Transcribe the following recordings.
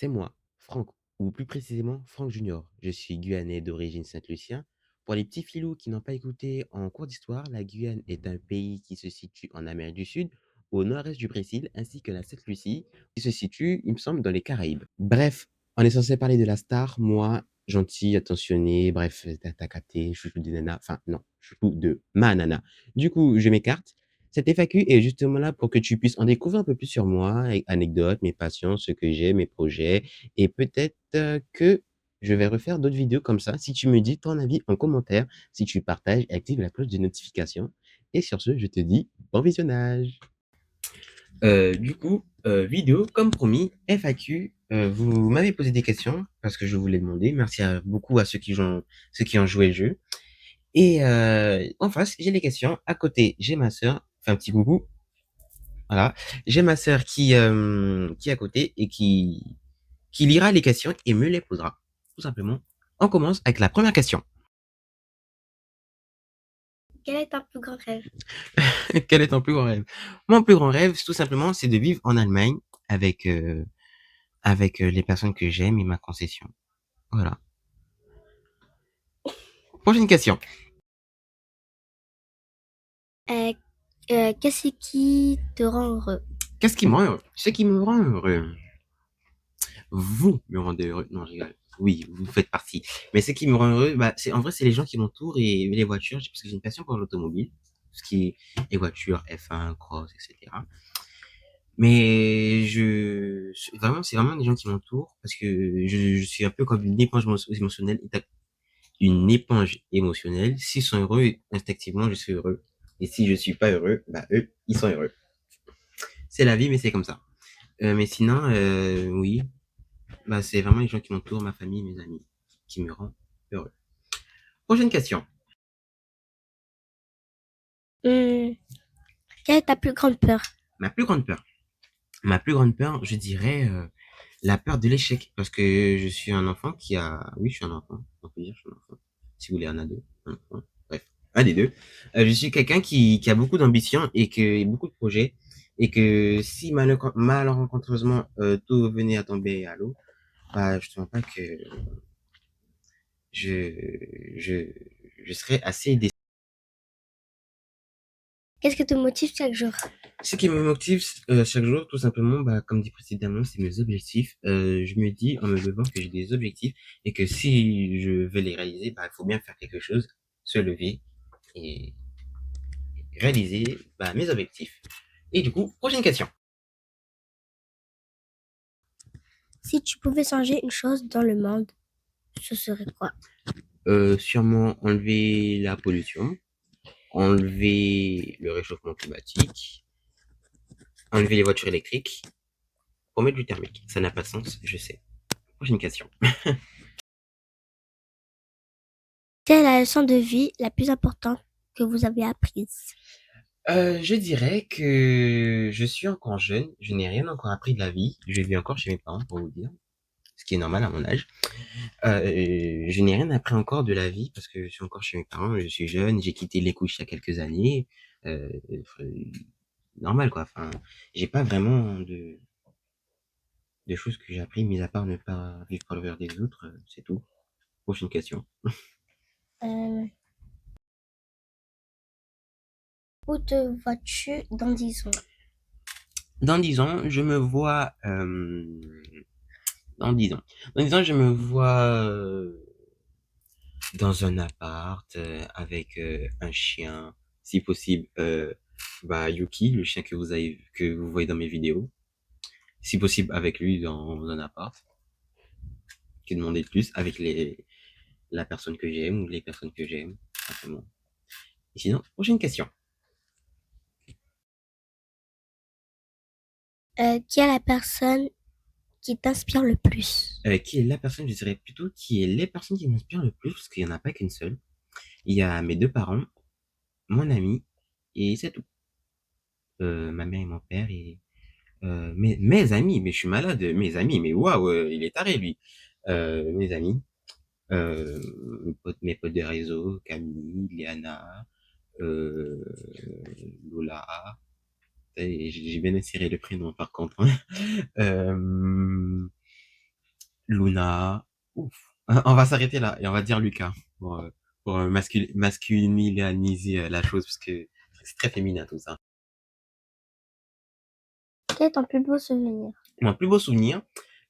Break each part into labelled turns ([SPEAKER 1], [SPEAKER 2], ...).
[SPEAKER 1] c'est moi, Franck, ou plus précisément Franck Junior. Je suis guyanais d'origine Saint-Lucien. Pour les petits filous qui n'ont pas écouté en cours d'histoire, la Guyane est un pays qui se situe en Amérique du Sud, au nord-est du Brésil, ainsi que la Sainte-Lucie, qui se situe, il me semble, dans les Caraïbes. Bref, on est censé parler de la star, moi, gentil, attentionné, bref, t'as capté, chouchou des nanas, enfin non, chouchou de ma nana. Du coup, je m'écarte. Cette FAQ est justement là pour que tu puisses en découvrir un peu plus sur moi, anecdotes, mes passions, ce que j'ai, mes projets, et peut-être que je vais refaire d'autres vidéos comme ça si tu me dis ton avis en commentaire, si tu partages et actives la cloche de notification. Et sur ce, je te dis bon visionnage. Vidéo, comme promis, FAQ, vous m'avez posé des questions parce que je vous l'ai demandé. Merci beaucoup à ceux qui ont joué le jeu. Et en face, j'ai les questions. À côté, j'ai ma sœur. Fais un petit coucou. Voilà. J'ai ma sœur qui est à côté et qui lira les questions et me les posera. Tout simplement. On commence avec la première question.
[SPEAKER 2] Quel est ton plus grand rêve?
[SPEAKER 1] Quel est ton plus grand rêve? Mon plus grand rêve, tout simplement, c'est de vivre en Allemagne avec, les personnes que j'aime et ma concession. Voilà. Prochaine question.
[SPEAKER 2] Euh, Qu'est-ce qui te rend heureux?
[SPEAKER 1] Qu'est-ce qui me rend heureux? Ce qui me rend heureux. Vous me rendez heureux. Non, je rigole. Oui, vous faites partie. Mais ce qui me rend heureux, bah, c'est, en vrai, c'est les gens qui m'entourent et les voitures, parce que j'ai une passion pour l'automobile. Ce qui est les voitures, F1, cross, etc. Mais vraiment, c'est vraiment des gens qui m'entourent parce que je suis un peu comme une éponge émotionnelle. Une éponge émotionnelle. S'ils sont heureux, instinctivement, je suis heureux. Et si je suis pas heureux, bah, eux, ils sont heureux. C'est la vie, mais c'est comme ça. Mais sinon, oui, bah, c'est vraiment les gens qui m'entourent, ma famille, mes amis, qui me rendent heureux. Prochaine question.
[SPEAKER 2] Hmm, Quelle est ta plus grande peur?
[SPEAKER 1] Ma plus grande peur. Ma plus grande peur, je dirais la peur de l'échec. Parce que je suis un enfant qui a... Oui, je suis un enfant. On peut dire, je suis un enfant. Si vous voulez un ado. Un enfant. Bref, un des deux. Je suis quelqu'un qui a beaucoup d'ambition et beaucoup de projets. Et que si malencontreusement tout venait à tomber à l'eau, bah, je ne sens pas que je, je, je serais assez déçu.
[SPEAKER 2] Qu'est-ce qui te motive chaque jour?
[SPEAKER 1] Ce qui me motive chaque jour, tout simplement, bah, comme dit précédemment, c'est mes objectifs. Je me dis en me levant que j'ai des objectifs et que si je veux les réaliser, bah, il faut bien faire quelque chose, se lever et réaliser bah, mes objectifs. Et du coup, prochaine question.
[SPEAKER 2] Si tu pouvais changer une chose dans le monde, ce serait quoi?
[SPEAKER 1] Sûrement enlever la pollution, enlever le réchauffement climatique, enlever les voitures électriques pour mettre du thermique. Ça n'a pas de sens, je sais. Prochaine question.
[SPEAKER 2] Quelle est la leçon de vie la plus importante que vous avez apprise?
[SPEAKER 1] Je dirais que je suis encore jeune, je n'ai rien encore appris de la vie. Je vis encore chez mes parents, pour vous dire, ce qui est normal à mon âge. Je n'ai rien appris encore de la vie parce que je suis encore chez mes parents, je suis jeune, j'ai quitté les couches il y a quelques années. Euh, Normal quoi. Enfin, j'ai pas vraiment de choses que j'ai appris, mis à part ne pas vivre par le verre des autres, c'est tout. Prochaine question.
[SPEAKER 2] Euh, Où te vois-tu dans 10 ans?
[SPEAKER 1] Dans 10 ans, je me vois dans 10 ans. Dans 10 ans, je me vois dans un appart avec un chien, si possible, bah, Yuki, le chien que vous voyez dans mes vidéos. Si possible, avec lui dans un appart. Que demander de plus avec la personne que j'aime ou les personnes que j'aime, simplement. Et sinon, prochaine question.
[SPEAKER 2] Qui est la personne qui t'inspire le plus?
[SPEAKER 1] Qui est la personne, je dirais plutôt, qui est les personnes qui m'inspirent le plus, parce qu'il n'y en a pas qu'une seule. Il y a mes deux parents, mon ami, et c'est tout. Ma mère et mon père, et mes amis, mais je suis malade, mes amis, mais waouh, il est taré lui. Mes amis, mes potes de réseau, Camille, Liana, euh, Lola, et j'ai bien inséré le prénom par contre, hein. Luna. Ouf. On va s'arrêter là et on va dire Lucas pour masculiniser la chose parce que c'est très féminin tout ça.
[SPEAKER 2] Quel est ton plus beau souvenir?
[SPEAKER 1] Mon plus beau souvenir,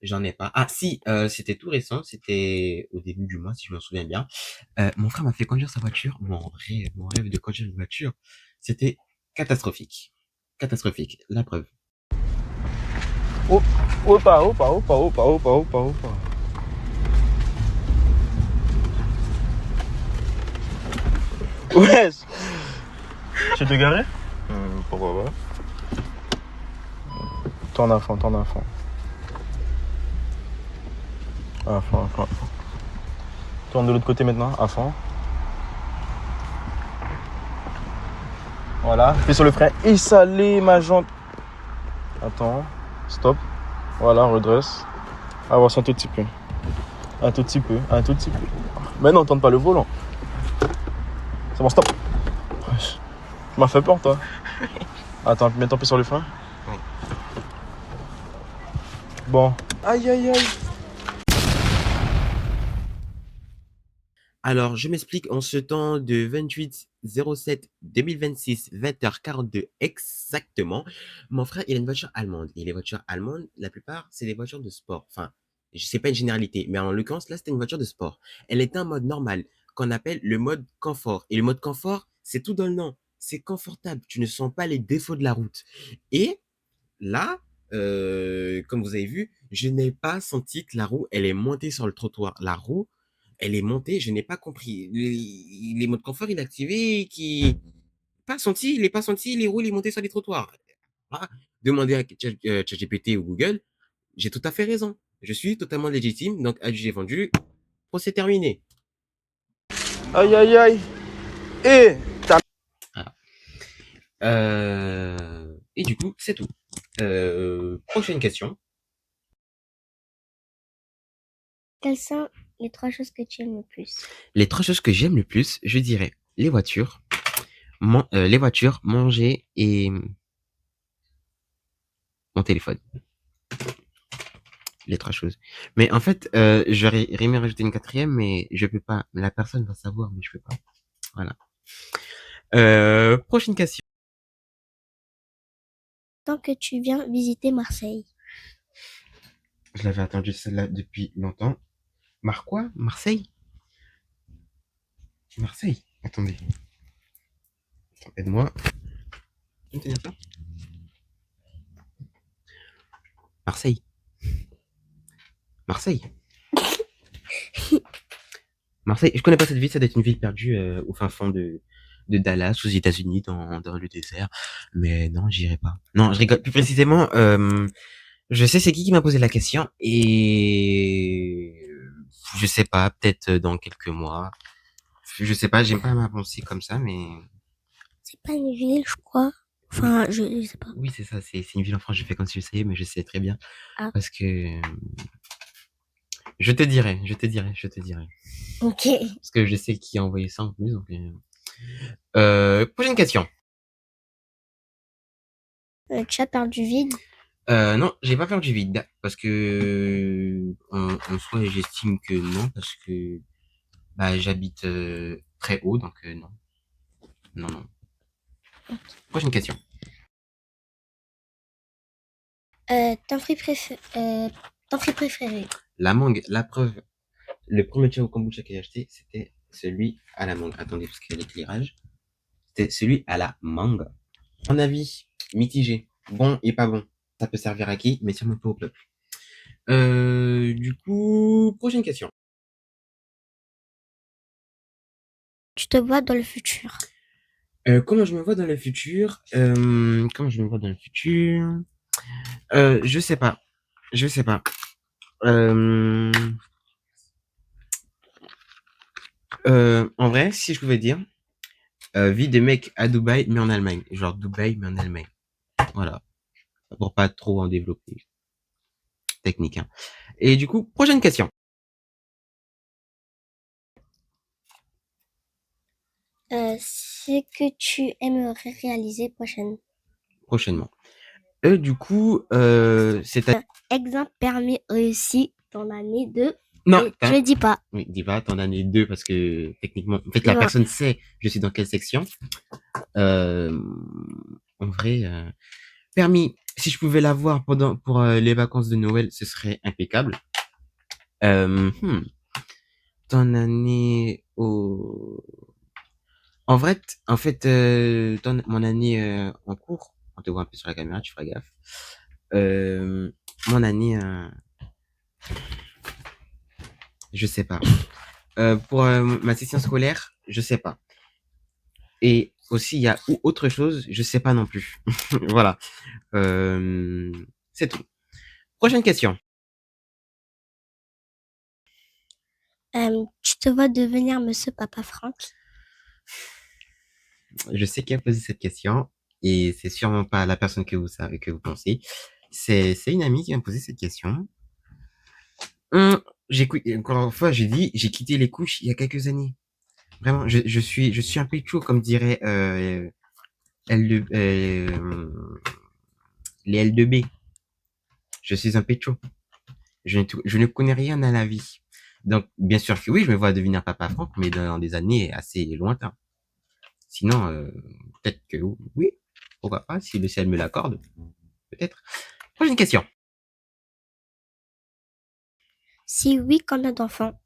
[SPEAKER 1] j'en ai pas. Ah si, c'était tout récent, c'était au début du mois si je me souviens bien. Mon frère m'a fait conduire sa voiture. Mon rêve de conduire une voiture, c'était catastrophique. Catastrophique, la preuve.
[SPEAKER 3] Oh, opa, opa, opa, opa, opa, opa, opa. Wesh. Tu te garer? Pourquoi pas? Ton enfant, ton enfant. Enfant, enfant. Tourne de l'autre côté maintenant, à fond. Voilà, fais sur le frein et salé ma jante. Attends, stop. Voilà, redresse. Avance un tout petit peu. Un tout petit peu, un tout petit peu. Mais non, tourne pas le volant. C'est bon, stop. Wesh. Tu m'as fait peur, toi. Attends, mets ton pied sur le frein.
[SPEAKER 1] Oui.
[SPEAKER 3] Bon. Aïe, aïe, aïe.
[SPEAKER 1] Alors, je m'explique, en ce temps de 28/07/2026, 20h42 exactement, mon frère, il a une voiture allemande. Et les voitures allemandes, la plupart, c'est des voitures de sport. Enfin, je sais pas une généralité, mais en l'occurrence, là, c'était une voiture de sport. Elle était en mode normal, qu'on appelle le mode confort. Et le mode confort, c'est tout dans le nom. C'est confortable. Tu ne sens pas les défauts de la route. Et là, comme vous avez vu, je n'ai pas senti que la roue, elle est montée sur le trottoir. La roue, elle est montée, je n'ai pas compris. Les modes confort, il est activé, pas senti, il est pas senti, les roues, il est monté sur les trottoirs. Ah, demandez à ChatGPT ou Google, j'ai tout à fait raison. Je suis totalement légitime, donc adjugé vendu, procès terminé.
[SPEAKER 3] Aïe, aïe, aïe. Et
[SPEAKER 1] Voilà. Et du coup, c'est tout. Prochaine question.
[SPEAKER 2] Quelles sont les 3 choses que tu aimes le plus?
[SPEAKER 1] Les 3 choses que j'aime le plus, je dirais les voitures, manger et mon téléphone. Les 3 choses. Mais en fait, j'aurais aimé rajouter une quatrième, mais je peux pas. La personne va savoir, mais je peux pas. Voilà. Prochaine question.
[SPEAKER 2] Tant que tu viens visiter Marseille.
[SPEAKER 1] Je l'avais attendu celle-là depuis longtemps. Quoi? Marseille? Marseille? Attendez. Aide-moi. Tu me tenir ça? Marseille. Marseille. Marseille. Je connais pas cette ville, ça doit être une ville perdue au fin fond de Dallas, aux États-Unis, dans le désert. Mais non, j'irai pas. Non, je rigole. Plus précisément, je sais c'est qui m'a posé la question et je sais pas, peut-être dans quelques mois. Je sais pas, j'aime pas m'avancer comme ça, mais
[SPEAKER 2] C'est pas une ville, je crois.
[SPEAKER 1] oui,
[SPEAKER 2] Enfin, je sais pas.
[SPEAKER 1] oui, c'est ça, c'est une ville en France. Je fais comme si je savais, mais je sais très bien
[SPEAKER 2] Ah,
[SPEAKER 1] parce que je te dirai.
[SPEAKER 2] ok.
[SPEAKER 1] Parce que je sais qui a envoyé ça en plus. Donc, prochaine question.
[SPEAKER 2] Tu as peur du vide?
[SPEAKER 1] Non, j'ai pas peur du vide parce que en soi, j'estime que non parce que bah, j'habite très haut, donc non, non, non. Prochaine question.
[SPEAKER 2] Ton fruit préféré?
[SPEAKER 1] La mangue, la preuve, le premier au kombucha que j'ai acheté, c'était celui à la mangue. Attendez, parce qu'il y a l'éclairage. C'était celui à la mangue. Mon avis, mitigé. Bon et pas bon. Ça peut servir à qui, mais sûrement pas au peuple. Du coup, prochaine question.
[SPEAKER 2] Tu te vois dans le futur?
[SPEAKER 1] Comment je me vois dans le futur? Comment je me vois dans le futur? Je sais pas. Je sais pas. Euh, En vrai, si je pouvais dire, vie de mec à Dubaï, mais en Allemagne. Genre Dubaï, mais en Allemagne. Voilà. Pour pas trop en développer. Technique, hein. Et du coup, prochaine question.
[SPEAKER 2] Ce que tu aimerais réaliser
[SPEAKER 1] Prochainement. Du coup, c'est à...
[SPEAKER 2] exemple permis réussi. ton année de...
[SPEAKER 1] Non,
[SPEAKER 2] Et je ne dis pas.
[SPEAKER 1] oui, dis pas ton année 2 parce que techniquement, en fait, la
[SPEAKER 2] Non.
[SPEAKER 1] personne sait je suis dans quelle section. En vrai, permis, si je pouvais l'avoir pour les vacances de Noël, ce serait impeccable. Euh, hmm, Ton année au... En fait, mon année en cours, on te voit un peu sur la caméra, tu feras gaffe. Euh, Mon année, je sais pas. Pour ma session scolaire, je sais pas. Et aussi, il y a autre chose, je sais pas non plus. Voilà. Euh, c'est tout. Prochaine question.
[SPEAKER 2] Tu te vois devenir Monsieur Papa Franck?
[SPEAKER 1] Je sais qui a posé cette question et c'est sûrement pas la personne que vous savez, que vous pensez. C'est une amie qui m'a posé cette question. Encore une fois, j'ai quitté les couches il y a quelques années. Vraiment, je suis un peu chaud, comme dirait L2, les L2B. Je suis un pécho. Je ne connais rien à la vie. Donc, bien sûr que oui, je me vois devenir papa Franck, mais dans des années assez lointaines. Sinon, peut-être que oui, pourquoi pas, si le ciel me l'accorde, peut-être. Prochaine question.
[SPEAKER 2] Si oui, combien d'enfants?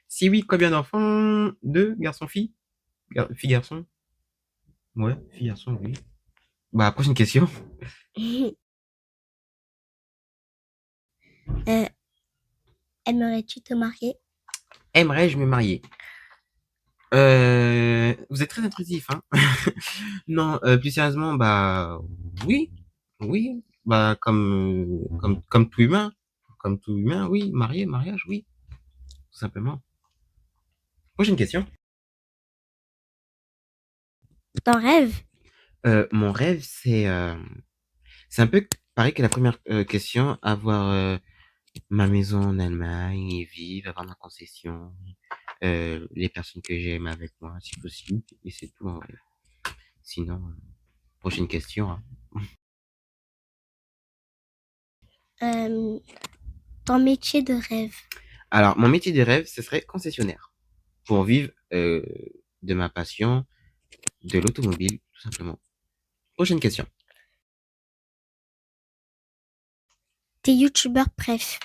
[SPEAKER 1] Si oui, combien d'enfants? Deux, garçons, filles? Fille, garçon? Ouais, fille, garçon, oui. Bah, prochaine question.
[SPEAKER 2] Euh, Aimerais-tu te marier?
[SPEAKER 1] Aimerais-je me marier? Vous êtes très intrusif, hein? Non, plus sérieusement, bah, oui, oui, bah, comme tout humain, oui, mariage, oui, tout simplement. Prochaine question.
[SPEAKER 2] Ton rêve?
[SPEAKER 1] Mon rêve, c'est un peu pareil que la première question, avoir ma maison en Allemagne et vivre, avoir ma concession, les personnes que j'aime avec moi, si possible, et c'est tout en vrai. Sinon, prochaine question, hein.
[SPEAKER 2] Euh, Ton métier de rêve?
[SPEAKER 1] Alors, mon métier de rêve, ce serait concessionnaire pour vivre de ma passion, de l'automobile, tout simplement. Prochaine question.
[SPEAKER 2] Tes youtubeurs préf?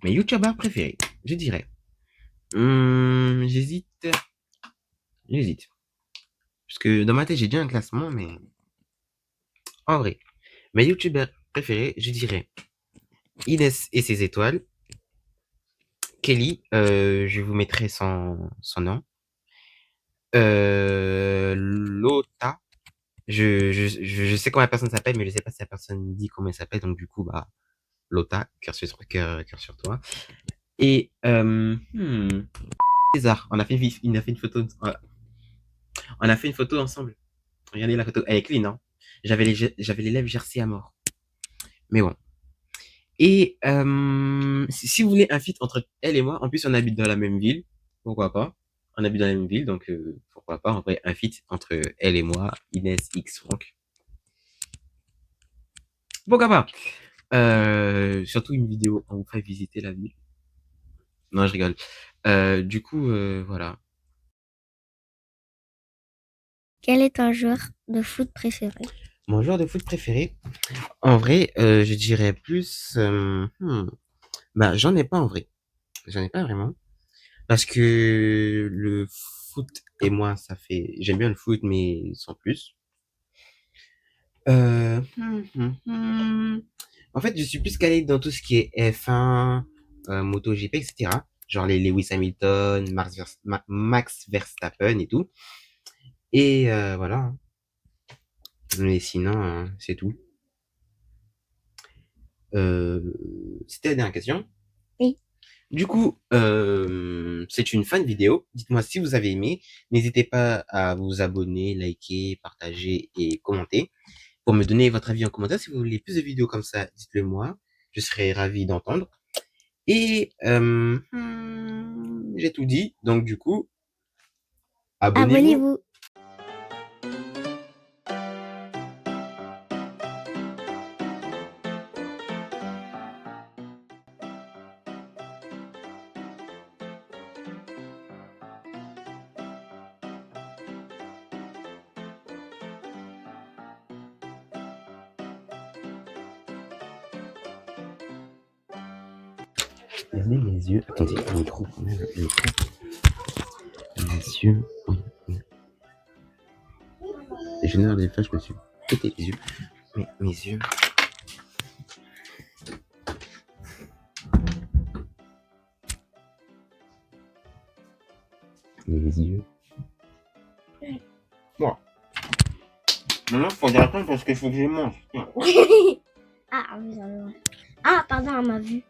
[SPEAKER 1] Mes youtubeurs préférés, je dirais. J'hésite, j'hésite. Parce que dans ma tête, j'ai déjà un classement, mais en vrai, mes youtubeurs préférés, je dirais Inès et ses étoiles, Kelly, je vous mettrai son nom, Lota, je sais comment la personne s'appelle, mais je sais pas si la personne dit comment elle s'appelle, donc du coup, bah, Lota, cœur sur toi. Et César, il a fait une photo, on a fait une photo ensemble. Regardez la photo, elle est clean, hein. J'avais les lèvres gercées à mort. Mais bon. Et si vous voulez un feat entre elle et moi, en plus on habite dans la même ville, pourquoi pas? On habite dans la même ville, donc pourquoi pas? En vrai, un feat entre elle et moi, Inès X Franck. Pourquoi pas? Surtout une vidéo, on vous fait visiter la ville. Non, je rigole. Du coup, voilà.
[SPEAKER 2] Quel est ton joueur de foot préféré?
[SPEAKER 1] Mon joueur de foot préféré, en vrai, je dirais plus. Bah, j'en ai pas en vrai. J'en ai pas vraiment. Parce que le foot et moi, ça fait. J'aime bien le foot, mais sans plus. En fait, je suis plus calé dans tout ce qui est F1, MotoGP, etc. Genre les Lewis Hamilton, Max Verstappen et tout. Et voilà, hein. Mais sinon, c'est tout. Euh, C'était la dernière question.
[SPEAKER 2] Oui.
[SPEAKER 1] Du coup, c'est une fan vidéo. Dites-moi si vous avez aimé. N'hésitez pas à vous abonner, liker, partager et commenter. Pour me donner votre avis en commentaire. Si vous voulez plus de vidéos comme ça, dites-le moi. Je serai ravi d'entendre. Et j'ai tout dit. Donc du coup, abonnez-vous.
[SPEAKER 2] Abonnez-vous.
[SPEAKER 1] Regardez mes yeux. Attendez, le micro quand même. Le micro. Mes yeux. Je n'ai des fois, je me suis pété les yeux. Mais mes yeux. Mes yeux. Bon. Maintenant, il faut attendre parce qu'il faut que je mange.
[SPEAKER 2] Ah, vous avez... Ah, pardon, elle m'a vu.